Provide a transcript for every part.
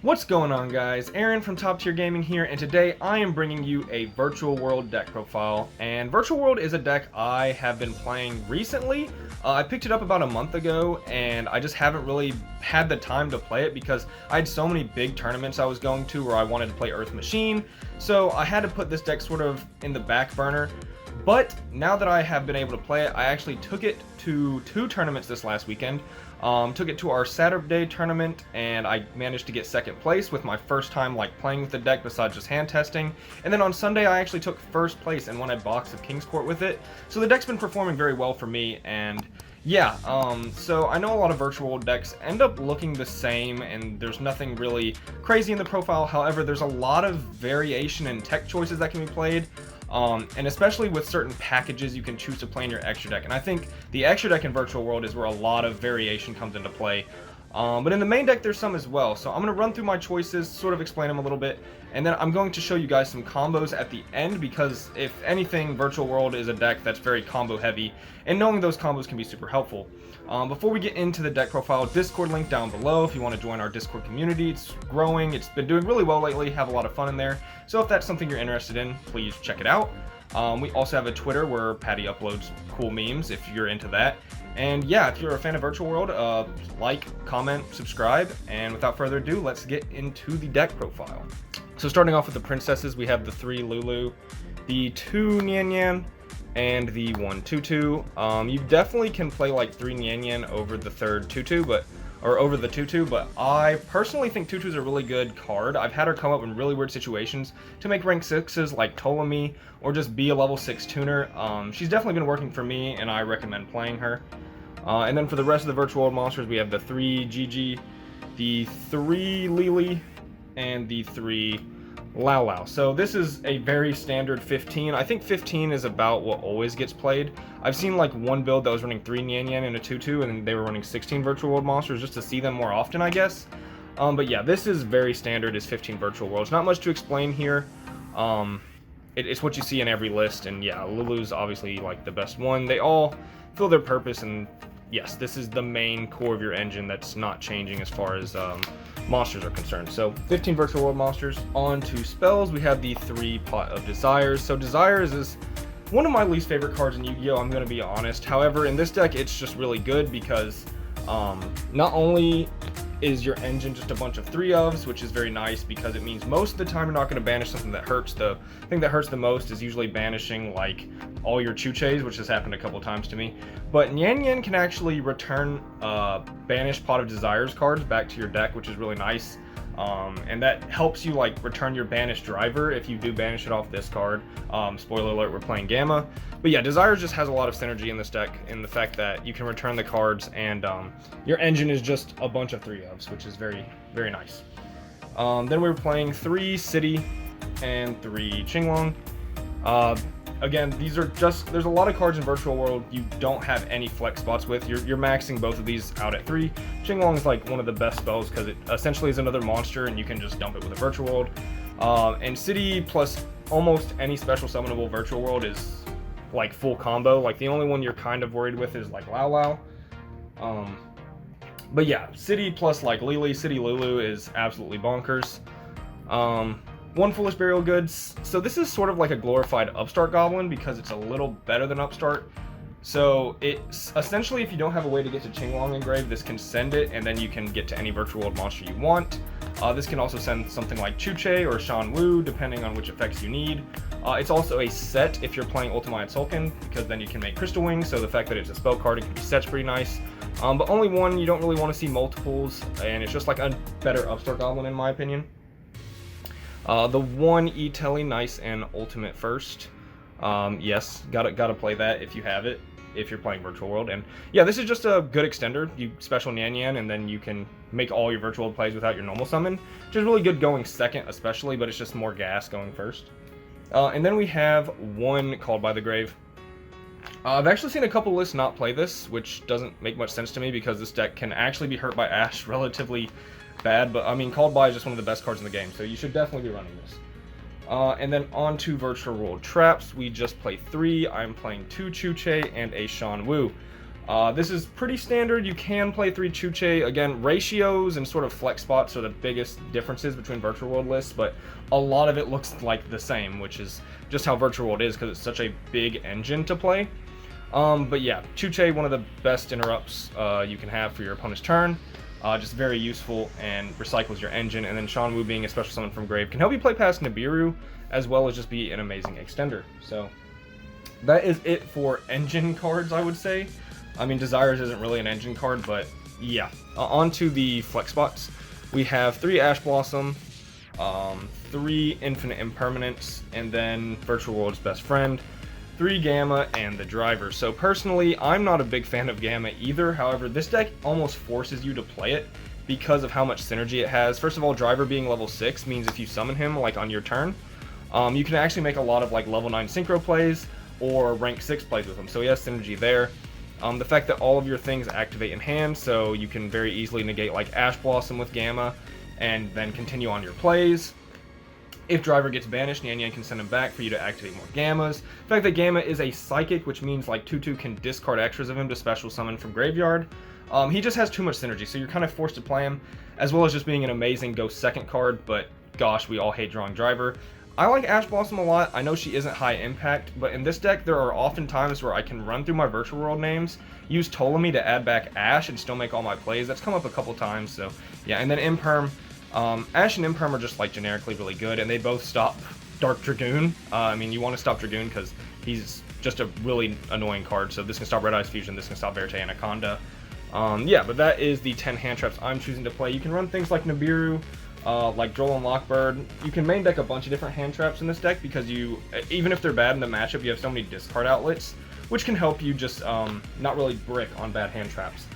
What's going on, guys? Aaron from Top Tier Gaming here, and today I am bringing you a Virtual World deck profile. And Virtual World is a deck I have been playing recently. I picked it up about a month ago, and I just haven't really had the time to play it because I had so many big tournaments I was going to where I wanted to play Earth Machine, so I had to put this deck sort of in the back burner. But now that I have been able to play it, I actually took it to 2 tournaments this last weekend. Took it to our Saturday tournament, and I managed to get second place with my first time playing with the deck besides just hand testing. And then on Sunday I actually took first place and won a box of King's Court with it. So the deck's been performing very well for me, and yeah, so I know a lot of Virtual World decks end up looking the same, and there's nothing really crazy in the profile. However, there's a lot of variation in tech choices that can be played. And especially with certain packages you can choose to play in your extra deck. And I think the extra deck in Virtual World is where a lot of variation comes into play. But in the main deck there's some as well. So I'm going to run through my choices, sort of explain them a little bit, and then I'm going to show you guys some combos at the end, because if anything, Virtual World is a deck that's very combo heavy, and knowing those combos can be super helpful. Before we get into the deck profile, Discord link down below if you want to join our Discord community. It's growing, it's been doing really well lately, have a lot of fun in there. So if that's something you're interested in, please check it out. We also have a Twitter where Patty uploads cool memes if you're into that. And yeah, if you're a fan of Virtual World, like, comment, subscribe, and without further ado, let's get into the deck profile. So starting off with the princesses, we have the 3 Lulu, the 2 Nian Nian, and the 1 Tutu. You definitely can play like 3 Nian Nian over the 3rd Tutu, or over the Tutu, but I personally think Tutu's a really good card. I've had her come up in really weird situations to make rank 6s like Ptolemy, or just be a level 6 tuner. She's definitely been working for me, and I recommend playing her. And then for the rest of the Virtual World monsters, we have the 3 Gigi, the 3 Lily, and the 3 Lao Lao. So this is a very standard 15. I think 15 is about what always gets played. I've seen like one build that was running 3 Nian Nian and a Tutu, and they were running 16 Virtual World monsters just to see them more often, I guess. But yeah, this is very standard as 15 Virtual Worlds. Not much to explain here. It's what you see in every list, and yeah, Lulu's obviously like the best one. They all fill their purpose, and yes, this is the main core of your engine that's not changing as far as monsters are concerned. So 15 Virtual World monsters. On to spells, we have the 3 Pot of Desires. So Desires is one of my least favorite cards in Yu-Gi-Oh! I'm going to be honest. However, in this deck it's just really good because not only is your engine just a bunch of 3-ofs, which is very nice because it means most of the time you're not going to banish something that hurts. The thing that hurts the most is usually banishing like all your Chuches, which has happened a couple times to me. But Nian Nian can actually return banished Pot of Desires cards back to your deck, which is really nice. And that helps you like return your banished driver if you do banish it off this card. Spoiler alert, we're playing Gamma. But yeah, Desires just has a lot of synergy in this deck in the fact that you can return the cards, and your engine is just a bunch of 3-ofs, which is very, very nice. Then we were playing 3 City and 3 Qinglong. Again, these are just, there's a lot of cards in Virtual World you don't have any flex spots with. You're maxing both of these out at 3. Qinglong is like one of the best spells because it essentially is another monster and you can just dump it with a Virtual World. And City plus almost any special summonable Virtual World is like full combo. Like the only one you're kind of worried with is like Lao Lao. But yeah, City plus like Lily, City Lulu is absolutely bonkers. 1 Foolish Burial Goods. So this is sort of like a glorified Upstart Goblin because it's a little better than Upstart. So it's essentially, if you don't have a way to get to Qinglong engraved, this can send it, and then you can get to any Virtual World monster you want. This can also send something like Chuche or Shan Wu, depending on which effects you need. It's also a set if you're playing Ultimate Sulkin, because then you can make Crystal Wings, so the fact that it's a spell card, it can be set's pretty nice. But only one, you don't really want to see multiples, and it's just like a better Upstart Goblin in my opinion. The 1 E-Telly, nice and ultimate first. Yes, gotta play that if you have it, if you're playing Virtual World. And yeah, this is just a good extender. You special Nian Nian, and then you can make all your Virtual World plays without your normal summon, which is really good going second especially, but it's just more gas going first. And then we have 1 Called by the Grave. I've actually seen a couple lists not play this, which doesn't make much sense to me because this deck can actually be hurt by Ash relatively bad, but I mean, Called By is just one of the best cards in the game, so you should definitely be running this. And then on to Virtual World Traps, we just play 3. I'm playing 2 Chuche and a Shan Wu. This is pretty standard. You can play 3 Chuche. Again, ratios and sort of flex spots are the biggest differences between Virtual World lists, but a lot of it looks like the same, which is just how Virtual World is because it's such a big engine to play. But yeah, Chuche, one of the best interrupts you can have for your opponent's turn. Just very useful and recycles your engine. And then Shanwu, being a special summon from Grave, can help you play past Nibiru, as well as just be an amazing extender. So that is it for engine cards, I would say. I mean, Desires isn't really an engine card, but yeah. On to the flex spots. We have 3 Ash Blossom, 3 Infinite Impermanence, and then Virtual World's Best Friend, 3 Gamma, and the Driver. So personally, I'm not a big fan of Gamma either. However, this deck almost forces you to play it because of how much synergy it has. First of all, Driver being level 6 means if you summon him like on your turn, you can actually make a lot of like level 9 synchro plays or rank 6 plays with him. So he has synergy there. The fact that all of your things activate in hand, so you can very easily negate like Ash Blossom with Gamma and then continue on your plays. If Driver gets banished, Yan Yan can send him back for you to activate more Gammas. The fact that Gamma is a Psychic, which means like 2/2 can discard extras of him to special summon from Graveyard. He just has too much synergy, so you're kind of forced to play him, as well as just being an amazing Ghost second card, but gosh, we all hate drawing Driver. I like Ash Blossom a lot. I know she isn't high impact, but in this deck, there are often times where I can run through my Virtual World names, use Ptolemy to add back Ash, and still make all my plays. That's come up a couple times, so yeah. And then Imperm. Ash and Imperm are just like generically really good, and they both stop Dark Dragoon. I mean, you want to stop Dragoon because he's just a really annoying card, so this can stop Red Eyes Fusion, this can stop Verte Anaconda. Yeah, but that is the 10 hand traps I'm choosing to play. You can run things like Nibiru, like Droll and Lockbird. You can main deck a bunch of different hand traps in this deck because you, even if they're bad in the matchup, you have so many discard outlets, which can help you just not really brick on bad hand traps.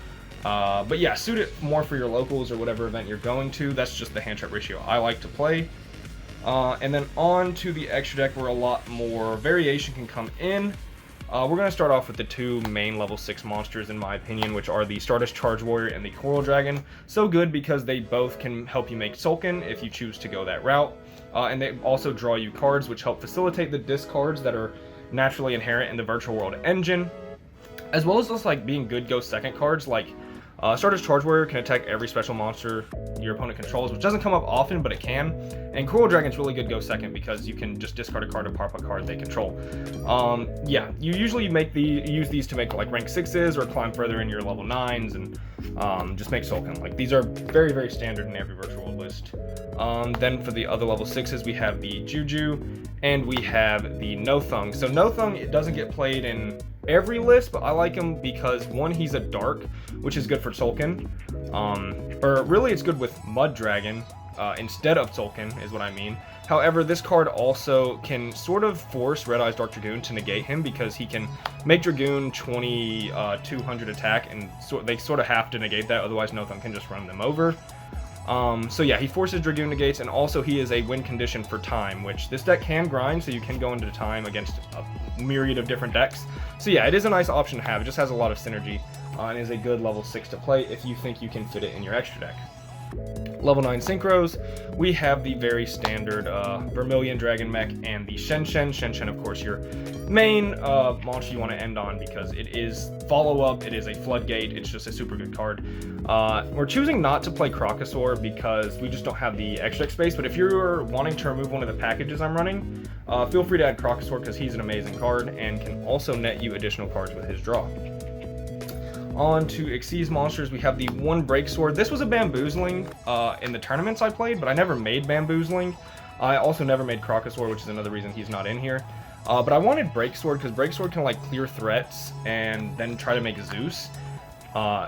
But yeah, suit it more for your locals or whatever event you're going to. That's just the hand trap ratio I like to play. And then on to the extra deck where a lot more variation can come in. We're going to start off with the 2 main level 6 monsters in my opinion, which are the Stardust Charge Warrior and the Coral Dragon. So good because they both can help you make Sulkin if you choose to go that route. And they also draw you cards which help facilitate the discards that are naturally inherent in the Virtual World engine. As well as just like being good Ghost second cards like Stardust Charge Warrior can attack every special monster your opponent controls, which doesn't come up often, but it can. And Coral Dragon's really good Go second because you can just discard a card to pop a card they control. Yeah, you usually use these to make like rank 6s or climb further in your level 9s and just make Sulkin. Like these are very, very standard in every Virtual World list. Then for the other level 6s, we have the Juju and we have the Nothung. So Nothung, it doesn't get played in every list, but I like him because one, he's a dark, which is good for Sulkin. Or really it's good with Mud Dragon instead of Sulkin is what I mean. However, this card also can sort of force Red Eyes Dark Dragoon to negate him because he can make Dragoon 200 attack, and they sort of have to negate that, otherwise Nothung can just run them over. So yeah, he forces Dragoon negates, and also he is a win condition for time, which this deck can grind, so you can go into time against a myriad of different decks. So yeah, it is a nice option to have. It just has a lot of synergy, and is a good level 6 to play if you think you can fit it in your extra deck. Level 9 Synchros, we have the very standard Vermilion Dragon Mech and the Shen Shen. Shen Shen, of course, your main monster you want to end on because it is follow-up, it is a floodgate, it's just a super good card. We're choosing not to play Crocosaur because we just don't have the extra deck space, but if you're wanting to remove one of the packages I'm running, feel free to add Crocosaur because he's an amazing card and can also net you additional cards with his draw. On to Xyz monsters, we have the 1 Break Sword. This was a Bamboozling in the tournaments I played, but I never made Bamboozling. I also never made Crocosaur, which is another reason he's not in here. But I wanted Break Sword because Break Sword can like clear threats and then try to make Zeus.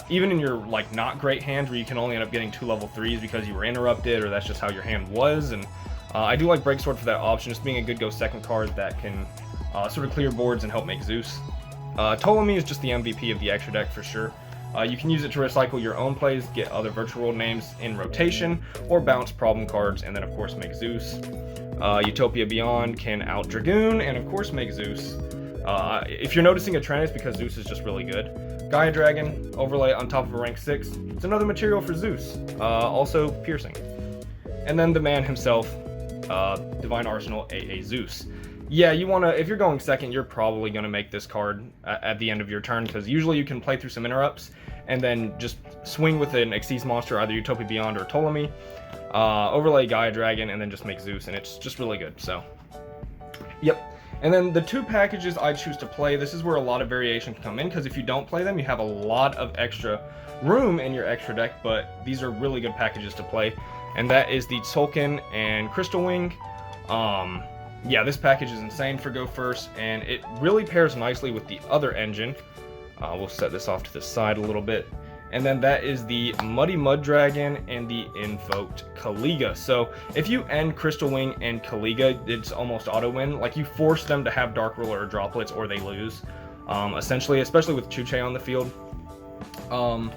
Even in your like not great hands where you can only end up getting 2 level 3s because you were interrupted or that's just how your hand was. And I do like Break Sword for that option, just being a good go second card that can sort of clear boards and help make Zeus. Ptolemy is just the MVP of the extra deck for sure. You can use it to recycle your own plays, get other Virtual World names in rotation, or bounce problem cards, and then of course make Zeus. Utopia Beyond can out Dragoon, and of course make Zeus. If you're noticing a trend, it's because Zeus is just really good. Gaia Dragon, overlay on top of a rank 6. It's another material for Zeus. Also piercing. And then the man himself, Divine Arsenal AA Zeus. Yeah, you want to, if you're going second, you're probably going to make this card at the end of your turn, because usually you can play through some interrupts and then just swing with an Xyz monster, either Utopia Beyond or Ptolemy, overlay Gaia Dragon, and then just make Zeus, and it's just really good. So, yep. And then the two packages I choose to play, this is where a lot of variation can come in, because if you don't play them, you have a lot of extra room in your extra deck, but these are really good packages to play, and that is the Tzolk'in and Crystal Wing. Yeah, this package is insane for Go First, and it really pairs nicely with the other engine. We'll set this off to the side a little bit. And then that is the Muddy Mud Dragon and the Invoked Kaliga. So if you end Crystal Wing and Kaliga, it's almost auto win. Like, you force them to have Dark Ruler or Droplets or they lose, essentially, especially with Chuche on the field. And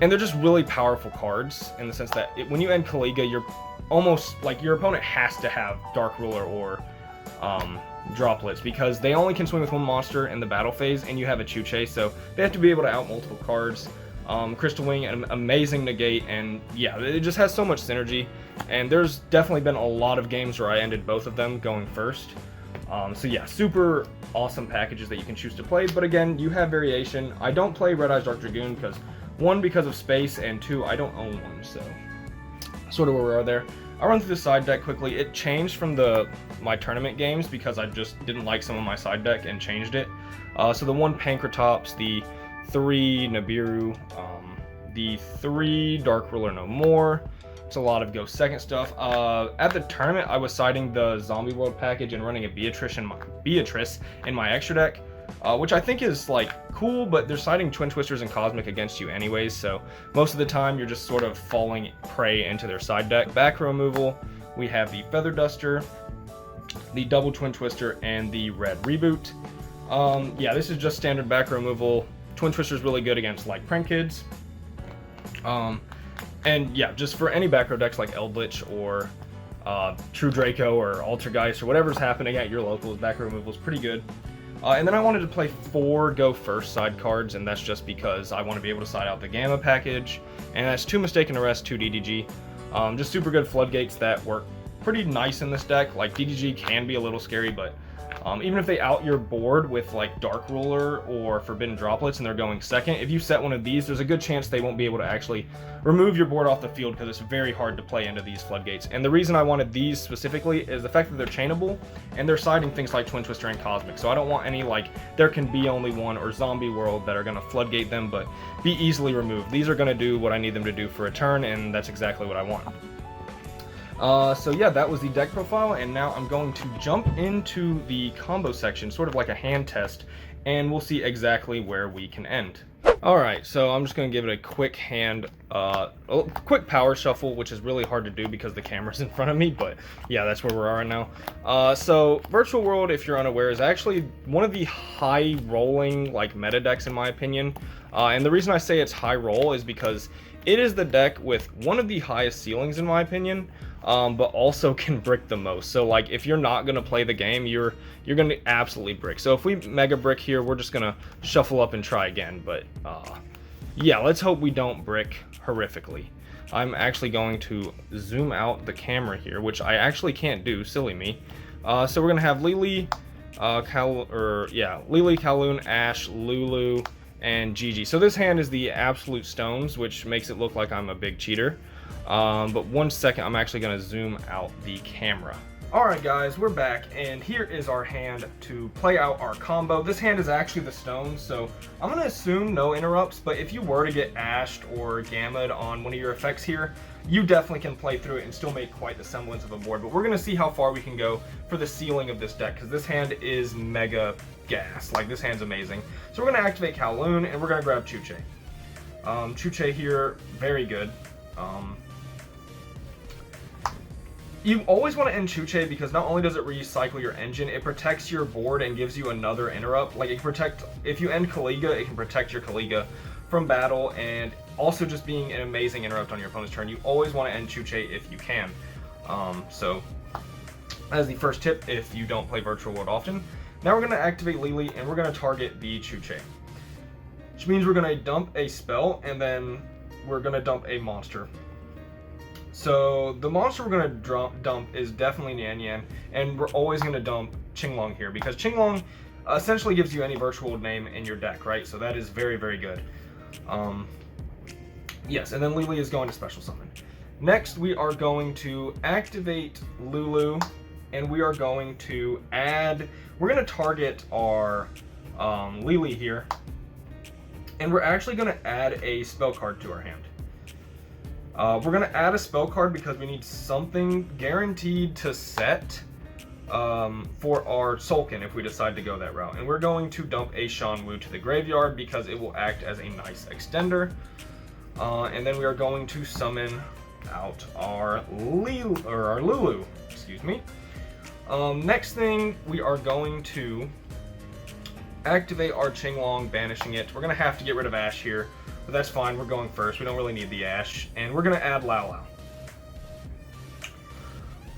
they're just really powerful cards in the sense that when you end Kaliga, you're almost like your opponent has to have Dark Ruler or Droplets, because they only can swing with one monster in the battle phase, and you have a Chuche, so they have to be able to out multiple cards. Crystal Wing, an amazing negate, and yeah, it just has so much synergy, and there's definitely been a lot of games where I ended both of them going first. So yeah, super awesome packages that you can choose to play, but again, you have variation. I don't play Red Eyes Dark Dragoon because, one, because of space, and two, I don't own one, so sort of where we are there. I'll run through the side deck quickly. It changed from my tournament games because I just didn't like some of my side deck and changed it. So the 1 Pankratops, the 3 Nibiru, the 3 Dark Ruler No More. It's a lot of Go Second stuff. At the tournament, I was siding the Zombie World package and running a Beatrice in my extra deck, which I think is like cool, but they're siding Twin Twisters and Cosmic against you anyways, so most of the time you're just sort of falling prey into their side deck. Back row removal, we have the Feather Duster, the Double Twin Twister, and the Red Reboot. Yeah, this is just standard back row removal. Twin Twister is really good against like Prank Kids. And yeah, just for any back row decks like Eldritch or True Draco or Altergeist or whatever's happening at your locals, back row removal is pretty good. And then I wanted to play 4 Go First side cards, and that's just because I want to be able to side out the Gamma package, and that's 2 Mistaken Arrest, 2 DDG. Just super good floodgates that work pretty nice in this deck. Like, DDG can be a little scary, but even if they out your board with like Dark Ruler or Forbidden Droplets and they're going second, if you set one of these, there's a good chance they won't be able to actually remove your board off the field, because it's very hard to play into these floodgates. And the reason I wanted these specifically is the fact that they're chainable and they're siding things like Twin Twister and Cosmic. So I don't want any like There Can Be Only One or Zombie World that are going to floodgate them but be easily removed. These are going to do what I need them to do for a turn, and that's exactly what I want. So yeah, that was the deck profile, and now I'm going to jump into the combo section, sort of like a hand test, and we'll see exactly where we can end. Alright, so I'm just going to give it a quick quick power shuffle, which is really hard to do because the camera's in front of me, but yeah, that's where we are right now. So Virtual World, if you're unaware, is actually one of the high rolling like meta decks in my opinion, and the reason I say it's high roll is because it is the deck with one of the highest ceilings in my opinion, but also can brick the most. So like, if you're not going to play the game, you're going to absolutely brick. So if we mega brick here, we're just going to shuffle up and try again. But yeah, let's hope we don't brick horrifically. I'm actually going to zoom out the camera here, which I actually can't do, silly me. So we're going to have Lily, Lily, Kowloon, Ash, Lulu, and Gigi. So this hand is the absolute stones, which makes it look like I'm a big cheater. But 1 second, I'm actually going to zoom out the camera. Alright guys, we're back, and here is our hand to play out our combo. This hand is actually the stones, so I'm going to assume no interrupts, but if you were to get ashed or gammaed on one of your effects here, you definitely can play through it and still make quite the semblance of a board. But we're going to see how far we can go for the ceiling of this deck, because this hand is mega gas. Like, this hand's amazing. So we're going to activate Kowloon, and we're going to grab Chuche. Chuche here, very good. You always want to end Chuche because not only does it recycle your engine, it protects your board and gives you another interrupt. Like, it can protect, if you end Kaliga, it can protect your Kaliga from battle, and also just being an amazing interrupt on your opponent's turn. You always want to end Chuche if you can. So, as the first tip, if you don't play Virtual World often. Now we're going to activate Lily, and we're going to target the Chuche. Which means we're going to dump a spell, and then we're going to dump a monster. So the monster we're going to dump is definitely Nian Yan, and we're always going to dump Qinglong here because Qinglong essentially gives you any virtual name in your deck, right? So that is very, very good. Yes, and then Lily is going to special summon. Next, we are going to activate Lulu, and we are going to add, we're going to target our Lily here, and we're actually going to add a spell card to our hand. We're going to add a spell card because we need something guaranteed to set for our Sulkin if we decide to go that route. And we're going to dump a Shanwu to the graveyard because it will act as a nice extender. And then we are going to summon out our Lulu. Excuse me. Next thing, we are going to activate our Qinglong, banishing it. We're going to have to get rid of Ash here, but that's fine. We're going first. We don't really need the Ash. And we're going to add Lao Lao.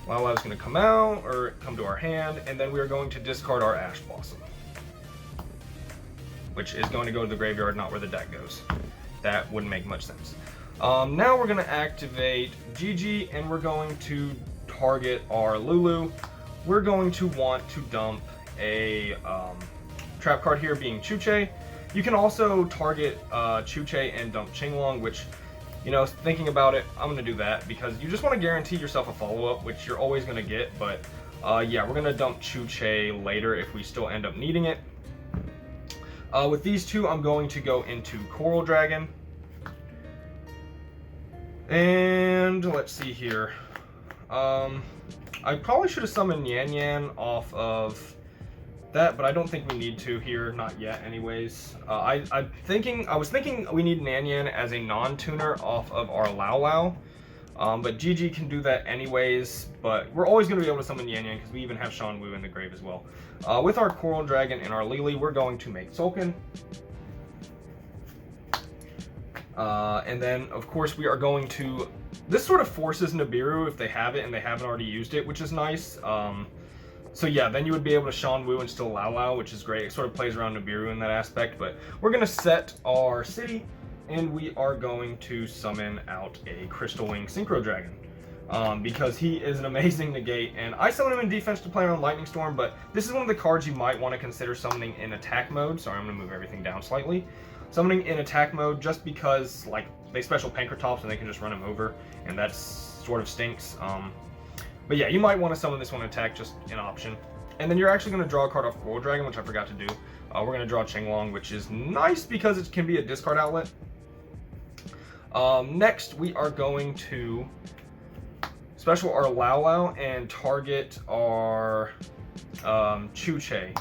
Lao Lao is going to come out, or come to our hand, and then we are going to discard our Ash Blossom, which is going to go to the graveyard, not where the deck goes. That wouldn't make much sense. Now we're going to activate Gigi, and we're going to target our Lulu. We're going to want to dump a trap card here, being Chuche. You can also target Chuche and dump Qinglong, which, you know, thinking about it, I'm going to do that because you just want to guarantee yourself a follow-up, which you're always going to get. But yeah, we're going to dump Chuche later if we still end up needing it. With these two, I'm going to go into Coral Dragon. And let's see here. I probably should have summoned Yan Yan off of that, but I don't think we need to here, not yet anyways. I was thinking we need Yan Yan as a non-tuner off of our Lao Lao, but Gigi can do that anyways, but we're always going to be able to summon Yan Yan because we even have Shanwu in the grave as well. With our Coral Dragon and our Lily, we're going to make Sulkin. And then, of course, we are going to... This sort of forces Nibiru if they have it and they haven't already used it, which is nice. So yeah, then you would be able to Shanwu and still Lao Lao, which is great. It sort of plays around Nibiru in that aspect. But we're going to set our city, and we are going to summon out a Crystal Wing Synchro Dragon. Because he is an amazing negate, and I summon him in defense to play around Lightning Storm, but this is one of the cards you might want to consider summoning in attack mode. Sorry, I'm going to move everything down slightly. Summoning in attack mode just because, like, they special Pankratops and they can just run him over, and that sort of stinks. But yeah, you might want to summon this one in attack, just an option. And then you're actually going to draw a card off Coral Dragon, which I forgot to do. We're going to draw Qinglong, which is nice because it can be a discard outlet. Next, we are going to special our Lao Lao and target our Chuche.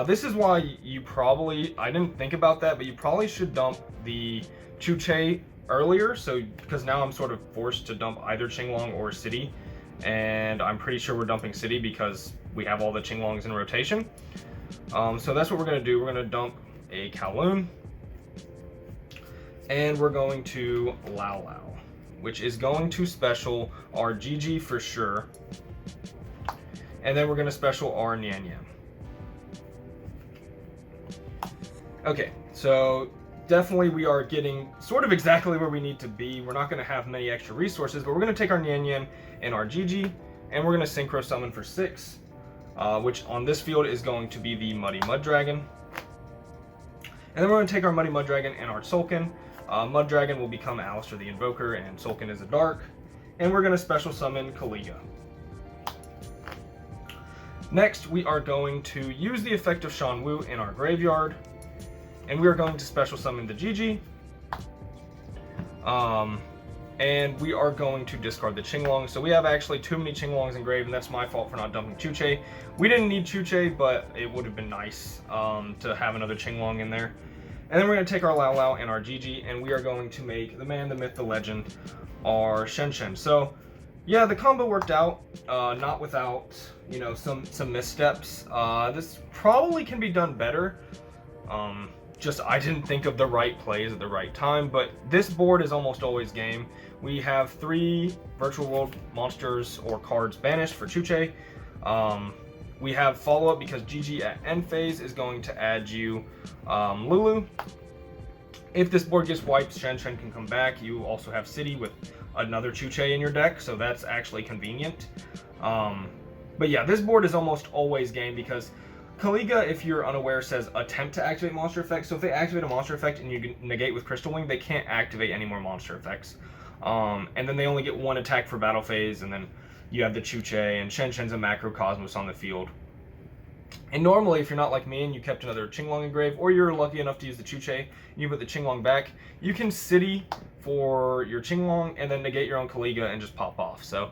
This is why you probably, I didn't think about that, but you probably should dump the Chuche earlier, so because now I'm sort of forced to dump either Qinglong or City, and I'm pretty sure we're dumping City because we have all the Qinglongs in rotation. So that's what we're going to do. We're going to dump a Kowloon, and we're going to Lao Lao, which is going to special our Gigi for sure, and then we're going to special our Nian Yan. Okay, so definitely we are getting sort of exactly where we need to be. We're not going to have many extra resources, but we're going to take our Nian Yan and our Gigi, and we're going to synchro summon for 6, which on this field is going to be the Muddy Mud Dragon. And then we're going to take our Muddy Mud Dragon and our Sulkin. Mud Dragon will become Alistair the Invoker, and Sulkin is a Dark. And we're going to special summon Kaliga. Next, we are going to use the effect of Shanwu in our graveyard. And we are going to special summon the Gigi. And we are going to discard the Qinglong. So we have actually too many Qinglongs engraved, and that's my fault for not dumping Chuche. We didn't need Chuche, but it would have been nice to have another Qinglong in there. And then we're going to take our Lao Lao and our Gigi, and we are going to make the man, the myth, the legend, our Shen Shen. So yeah, the combo worked out, not without, you know, some missteps. This probably can be done better. Just I didn't think of the right plays at the right time, but this board is almost always game. We have 3 virtual world monsters or cards banished for Chuche. We have follow-up because Gigi at end phase is going to add you Lulu. If this board gets wiped, Shen Shen can come back. You also have City with another Chuche in your deck, so that's actually convenient. But yeah, this board is almost always game because Kaliga, if you're unaware, says attempt to activate monster effects. So if they activate a monster effect and you negate with Crystal Wing, they can't activate any more monster effects. And then they only get one attack for battle phase, and then you have the Chuche and Shen Shen's a Macrocosmos on the field. And normally, if you're not like me and you kept another Qinglong engraved, or you're lucky enough to use the Chuche, and you put the Qinglong back, you can City for your Qinglong and then negate your own Kaliga and just pop off. So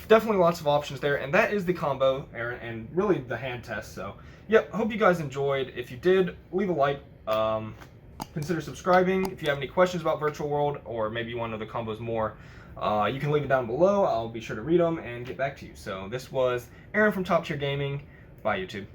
definitely lots of options there, and that is the combo, Aaron, and really the hand test. So, yep, hope you guys enjoyed. If you did, leave a like. Consider subscribing. If you have any questions about Virtual World, or maybe you want to know the combos more, you can leave it down below. I'll be sure to read them and get back to you. So this was Aaron from Top Tier Gaming. Bye, YouTube.